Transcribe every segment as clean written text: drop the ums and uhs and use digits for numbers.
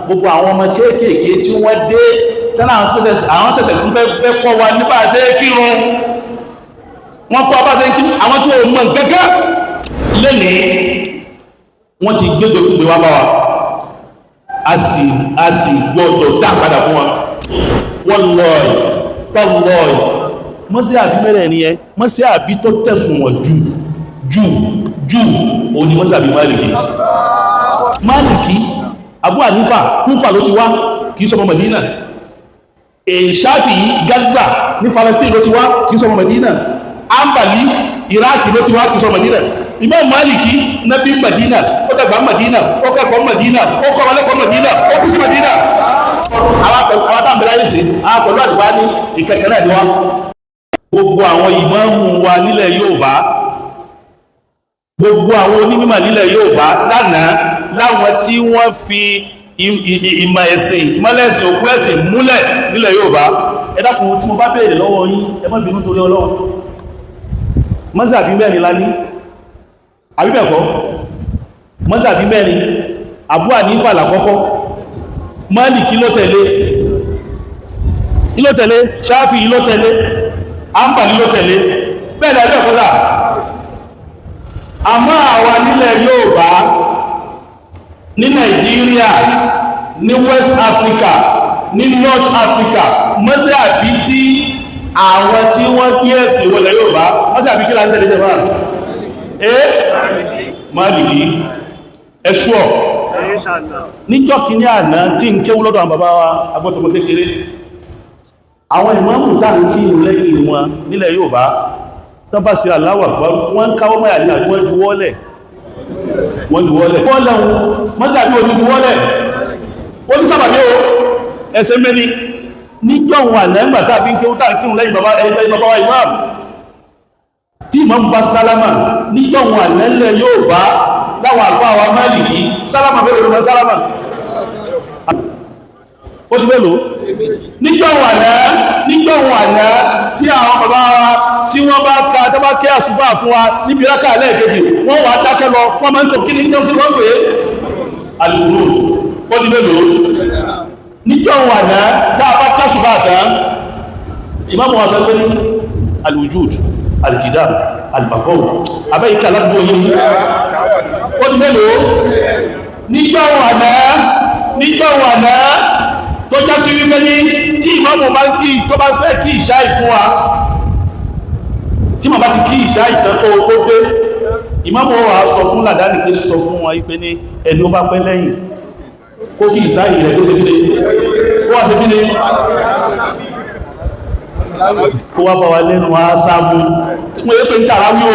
gbogbo àwọn ọmọ kéékèèké tí wọ́n dé tánà àwọn ṣẹ̀ṣẹ̀ tún fẹ́ kọ́ wa nípa ṣe kírun wọ́n kọ́ bá ṣe kírun àwọn tí ó mọ̀ gẹ́gẹ́ lẹ́ni wọ́n ti gbégbé wá bá wa a sì gbọ́dọ̀ dá padà fún wa wọ́n lọ́ọ̀ì tọ́lọ́ọ̀ì mọ́sí àbí mẹ́rẹ̀ ní ẹ mọ́sí àbí tó tẹ̀sùn wọ̀n jù òní mọ́sí àbí Málìkì Abu Hanifa Kúfà ló ti wá kìí sọmọ Mẹdínà Ṣáfì Gaza ní Palestine ló ti wá kìí sọmọ Mẹdínà Ambali Iraki ló ti wá kìí sọmọ Mẹdínà Imam Málìkì nabi Mẹdínà ó dàgbà Mẹdínà ó kẹ́kọ̀ọ́ Mẹdínà ó kọ́ ọlẹ́kọ̀ọ́ Mẹdínà ó kú sí Mẹdínà àwọn tàbílá yìí sí àpọ̀lú àdìwá ní ìkẹ̀kẹ̀rẹ̀ àdìwá gbogbo àwọn ìmáàmù wa nílẹ̀ Yorùbá gbogbo àwọn onímọ̀ nílẹ̀ Yorùbá lánàá láwọn tí wọ́n fi ìmọ̀ ẹ̀sìn ìmọ̀lẹ́sìn òkú ẹ̀sìn múlẹ̀ nílẹ̀ Yorùbá ẹ dákun tí mo bá béèrè lọ́wọ́ yín ẹ má bínú torí Ọlọ́run mọ́sàbí mẹ́rin lá ní àbíbẹ̀kọ́ mọ́sàbí mẹ́rin Abu Hanifa lákọ́kọ́ Málìkì ló tẹ̀lé Ṣáfì ló tẹ̀lé Ambali ló tẹ̀lé bẹ́ẹ̀ ẹ̀kọ́lá àmọ́ àwa nílẹ̀ Yorùbá ní Nàìjíríà ní West Africa ní North Africa mọ́sí àbí tí àwọn tí wọ́n kí ẹ̀sìn wọlẹ̀ Yorùbá mọ́sí àbí kí láti tẹ̀lé jẹ́ Málìkì ẹ̀ṣọ́ níjọ́ kìíní àná tí ń kéwú lọ́dọ̀ àwọn bàbá wa agbọ́tọ̀mọ́ kékeré àwọn ìmáàmù táà ń kí lẹ́yìn wọn nílẹ̀ Yorùbá tán bá sí Allahu Akbar wọ́n káwọ́ máa ní àti wọ́n juwọ́lẹ̀ wọ́n mọ́sàbí òní juwọ́lẹ̀ ó ní sábàbí ó ẹsẹ̀ mẹ́ni níjọ́ wọn ànẹ́gbà táà fi ń kéwú táà kírun lẹ́yìn bàbá wa ìmáàmù tí ìmáàmù bá sálámà níjọ́ wọn ànẹ́lẹ̀ Yorùbá láwọn àlùfáà wa Málìkì sálámà fẹ́ lórí sálámà ó ti mélòó níjọ́ wọn àná tí àwọn bàbá wa tí wọ́n bá ká tó bá kẹ́ àṣùbà fún wa níbi rákà lẹ́ẹ̀kejì wọ́n wà dákẹ́ lọ wọ́n máa ń sọ kí ní jọ́ kí wọ́n pè é alìkúrò ó ti mélòó níjọ́ wọn àná tá a bá káṣùbà tán ìmáàmù wa sọ pé ní alwujud alkidam albaqaw abẹ́ ìkà lábúgbò yìí ó ti mélòó níjọ́ wọn àná tó já sí wípé ní tí ìmáàmù bá ń kí tó bá fẹ́ kí ìṣá ìfún wa tí ma bá ti kí ìṣá ìtàn tó gbé ìmáàmù wa sọ fún làdáni pé sọ fún wọn wípé ní ẹni ó bá pẹ́ lẹ́yìn kó kí ìṣá ìrẹ̀ tó ṣe bí kó wá fọwà lẹ́nu wa sáàmù mú é pé ń tàrà wí o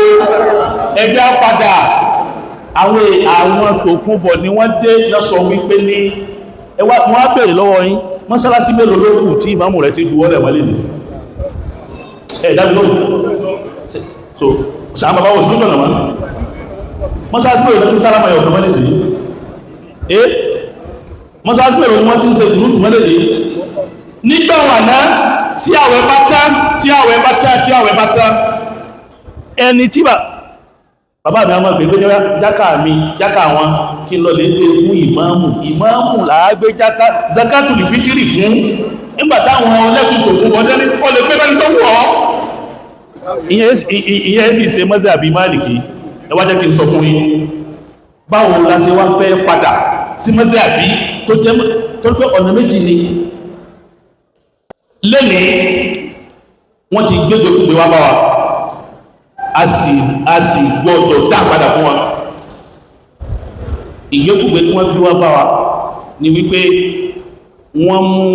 ẹgbẹ́ padà àwọn tó kún bọ̀ ni wọ́n dé lọ́sọ̀ wípé ní wọ́n á bèèrè lọ́wọ́ yín mọ́sálásí mélòó lókù tí ìmáàmù rẹ̀ ti duwọ́lẹ̀ wọlé ní ẹ̀dájú so sàámà bá wọ́n súnmọ̀ náà mọ́sálásí mélòó tí sálámà yọ̀ ọ̀dọ̀ mọ́lẹ̀ sí mọ́sálásí mélòó wọ́n ti ń ṣe ìrútù mọ́lẹ̀ ní nígbà wà náà tí àwẹ̀ bá tán ẹni tí bàbá mi a máa pè pé jákà wọn kí lọ lè gbé fún ìmáàmù làágbé jákà zakatul fitri fún nígbàtá àwọn ọlẹ́sùn tó kún wọ́n tẹ́lẹ̀ ó lè pé bẹ́ni tó wọ́ ìyẹn sì ṣe mọ́sàbí Málìkì ẹ wá jẹ́ kí n sọ fún yín báwo la ṣe wá fẹ́ padà sí mọ́sàbí tó pé ọ̀nà méjì ni lẹ́nìí wọ́n ti gbé wá bá wa a sì gbọ́dọ̀ dá padà fún wa ìyókùgbé tí wọ́n bí wá bá wa ni wípé wọ́n mú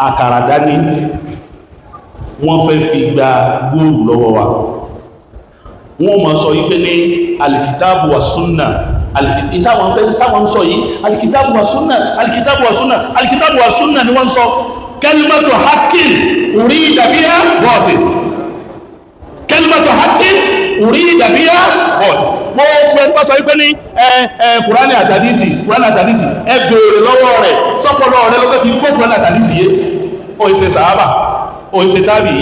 àkàrà dání wọ́n fẹ́ fi gba góòlù lọ́wọ́ wa wọ́n máa sọ wípé ní alìkìtàbù wa súnnà ìtàwọn sọ yìí alìkìtàbù wa súnnà alìkìtàbù wa súnnà alìkìtàbù wa súnnà ni wọ́n sọ kalimatu haqqin urida biha batil kalimatu haqqin urida biha batil mo pẹ́ sọ wípé ní kùránì àtàdísì ẹ bèèrè lọ́wọ́ rẹ̀ sọ́pọ̀lọ́ rẹ̀ lọ́gbẹ́ fi gbọ́ kùránì àtàdísì yé o ìṣe sàábà o ìṣe tábì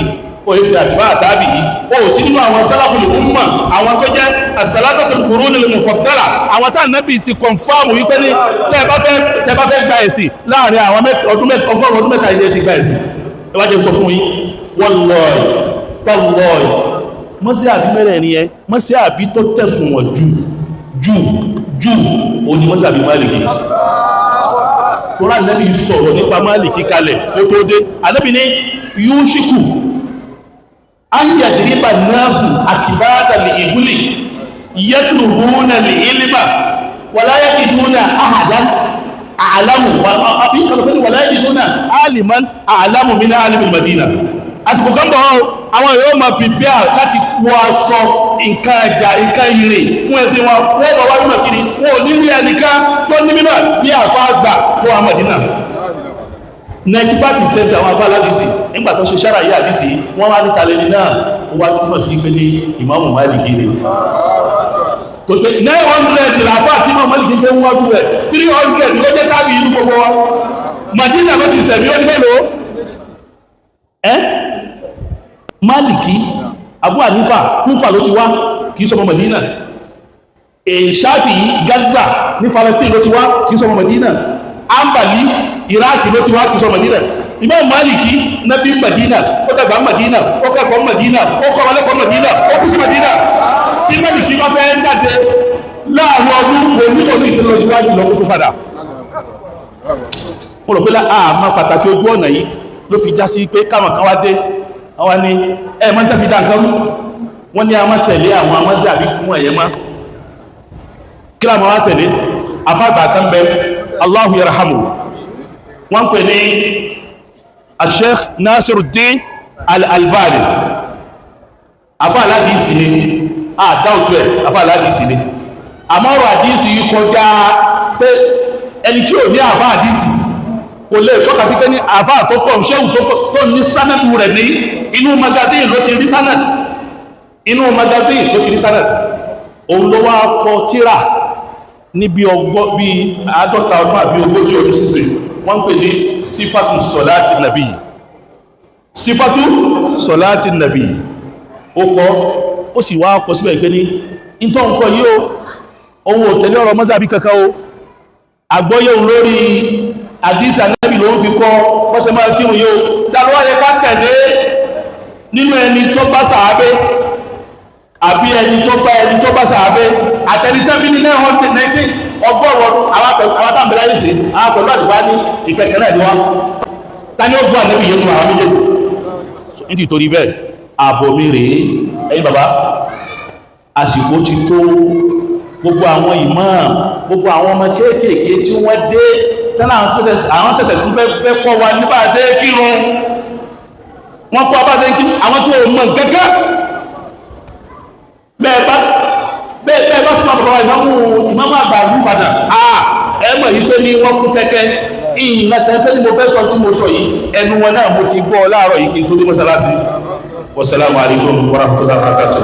ó ó yẹ sí àtìbá àtàbí yìí ó sí nínú àwọn sálàfù umma àwọn tó jẹ́ as-salasatul qurunil mufaddala àwọn tá Nábì ti kọ̀nfàmù wípé ní tẹ́ bá fẹ́ gba ẹ̀sìn láàrin àwọn ọgọ́rùn ọdún mẹ́ta ilé ti gba ẹ̀sìn ẹwàjẹ́ sọ fún yín wallahi tallahi mọ́sí àbí mẹ́rẹ̀ ni ẹ mọ́sí àbí tó tẹ̀sùn wọ̀n jù òní mọ́sí àbí Málìkì Kùránì Ànábì sọ̀rọ̀ nípa Málìkì kalẹ̀ ó tó dé Ànábì ní yúṣíkù an yadriba nasu akibada li ibuli yatlubuna li ilma wala yajiduna ahadan a'lamu wala yajiduna aliman a'lamu min alim al-Madina àsìkò kan bọ̀ àwọn yóò máa prepare láti kó aṣọ nǹkan ẹja nǹkan ire fún ẹ̀sìn wọn wọ́n bọ̀ wá mímọ̀ kiri wọn ò ní rí ẹnìkan tó ní mímọ̀ bí àfá àgbà tó wà Mádínà 95% àwọn afá aládìsí nígbà tó ṣe ṣára yí àdìsí wọ́n wá ní tàlẹ́ni náà wá túnmọ̀ sí pé ní Ìmáàmù Málìkì rẹ̀ tó pé 900 làfá tí Ìmáàmù Málìkì tẹ́ wọ́n wájú rẹ̀ 300 ló jẹ́ káàbì ìlú gbogbo wọn Mádínà ló ti sẹ̀mí ó ní mélòó Málìkì Abu Hanifa Kúfà ló ti wá kìí sọmọ Mádínà Ṣáfi'í Gaza ní Palestine ló ti wá kìí sọmọ Mádínà Ambali Iraq ló ti wá kìí sọmọ Mádínà Imam Málìkì nábí Mádínà ó dàgbà Mádínà ó kẹ́kọ̀ọ́ Mádínà ó kọ́ ọlẹ́kọ̀ọ́ Mádínà ó kú sí Mádínà tí Málìkì bá fẹ́ jáde láàrin ọdún oníṣòwò ìtẹ́lọ́síwájú lọ́wọ́ tó padà mo rò pé àmà pàtàkì ojú ọ̀nà yìí ló fi já sí pé káwọn kan wá dé àwọn ni mọ́ tẹ́ fi dá nǹkan rú wọ́n ní a máa tẹ̀lé àwọn amọ́sí àbí fún ẹ̀yẹ má kí láàmà wá tẹ̀lé afágbà kan bẹ Allahu yarhamu wọ́n pè ní Sheikh Nasiruddin Al-Albani afá aládìsí ni dáútù ẹ̀ afá aládìsí ni àmọ́rọ̀ àdìsí yìí kọjá pé ẹni tí ò ní àfá àdìsí kò lè tọ́ka sí pé ní àfá tó pọ̀ ṣéhù tó ní sánàtù rẹ̀ ní inú magazine ló ti rí sánàtù òun ló wá kọ tírà níbi àádọ́ta ọdún àbí ogójì ọdún sísè wọ́n pè ní sífàtù sọ̀láti nàbí ó kọ́ ó sì wá kọ síbẹ̀ pé ní ìtọ́ nǹkan yìí ohun òtẹ̀lé ọ̀rọ̀ mọ́sàbí kankan o àgbọ́yé òun lórí àdísà Ànábì ló ń fi kọ́ bọ́sẹ̀ máa kí òun yóò tàbíwá yẹ ká tẹ̀lé nínú ẹni tó bá sàábé àbí ẹni tó bá sàábé àtẹnitẹ́bí ní 919 ọgọ́rùn àwátàmbẹ̀rẹ̀ ìsìn àwọn pẹ̀lú àdìwá ní ìkẹ̀kẹ̀ náà ìwá tani ó gbọ́ Ànábì yẹn àwọn méjèèjì nítorí bẹ́ẹ̀ ààbò mi rèé ẹ̀yin bàbá àsìkò ti tó gbogbo àwọn imam gbogbo àwọn ọmọ kéékèèké tí wọ́n dé tánà àwọn sẹ̀sẹ̀ tún fẹ́ kọ́ wa nípa ṣe kírun wọ́n kọ́ bá ṣe kírun àwọn tí ó mọ̀ gẹ́gẹ́ bẹ́ẹ̀ bá súnmọ́ bàbá ìmáàmù àgbà Ìbàdàn ẹgbẹ̀ yìí pé ní wọ́n kú kẹ́kẹ́ ìyìnlẹ́tẹ́ ní mo fẹ́ sọ tí mo sọ yìí ẹnu wọn náà mo ti gbọ́ láàárọ̀ yìí kí n tó dé mọ́sálásí. Wassalamu alaikum warahmatullahi wabarakatuh.